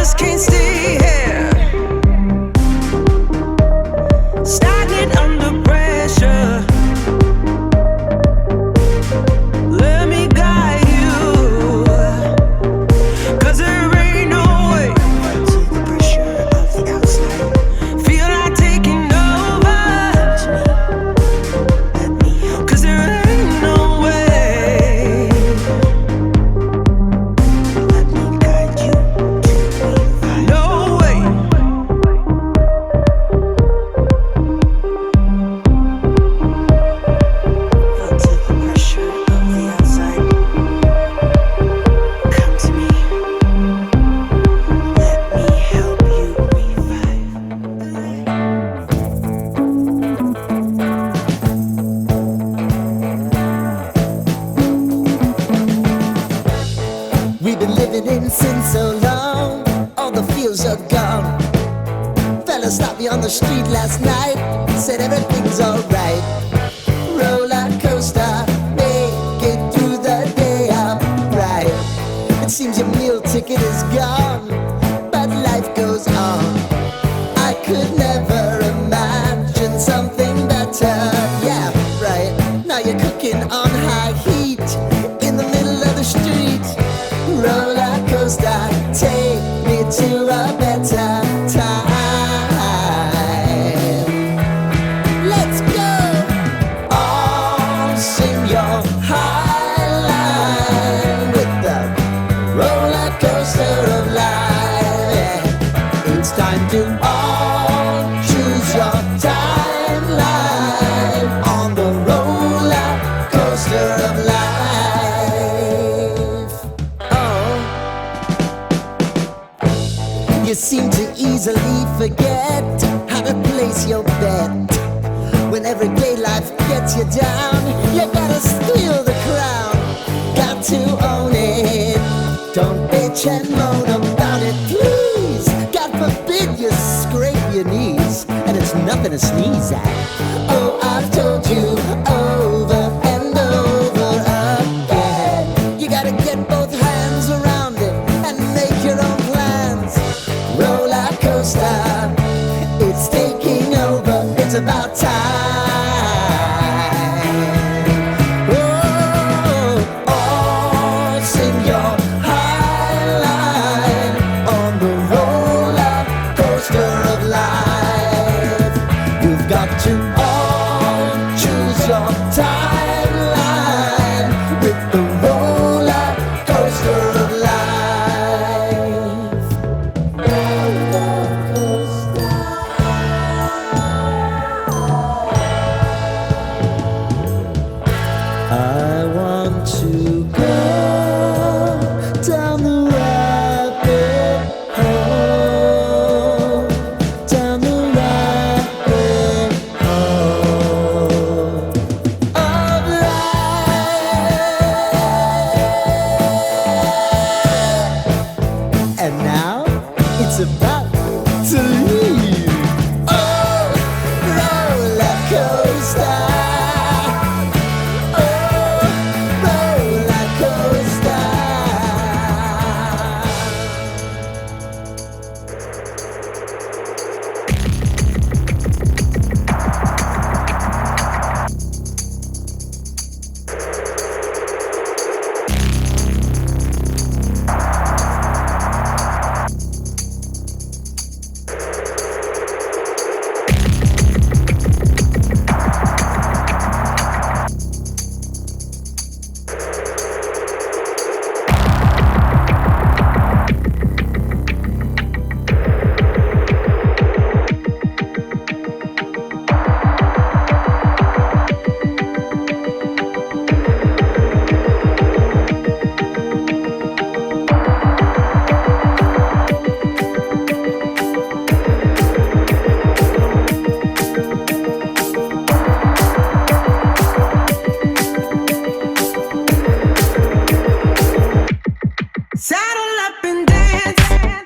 just can't stay here. Stagnant under pressure. Let me guide you, 'cause there ain't no way. To the pressure of the outside, feel like taking over. Let me help, 'cause there ain't no way. Let me guide you to revive. No way. Feel to the pressure of the outside. Come to me. Let me help you revive. We've been living in sin so long, all the feels are gone. Fella stopped me on the street last night, said everything's alright. Roller coaster, make it through the day upright. It seems your meal ticket is gone, but life goes on. I could never imagine something better. Yeah, right. Now you're cooking on high heat in the middle of the street. Roller coaster, take me to a better time. Let's go. All sing your high line with the roller coaster of life. Yeah. It's time to all choose your timeline on the roller coaster of life. Oh, you seem to easily forget how to place your bet. When everyday life gets you down, you gotta steal the crown. Got to own it. Don't bitch and moan about it, please. God forbid you scrape your knees, and it's nothing to sneeze at. Oh, I've told you over and over again. You gotta get both hands around it and make your own plans. Roller coaster, it's taking over. It's about time. Oh, all sing your high line on the roller coaster of life. You've got to all choose your timeline with the roller coaster of life. Roller coaster. I want to go down the rabbit hole, down the rabbit hole of life. And now it's about to leave. Oh, roller coaster. Oh, roller coaster. Saddle up and dance.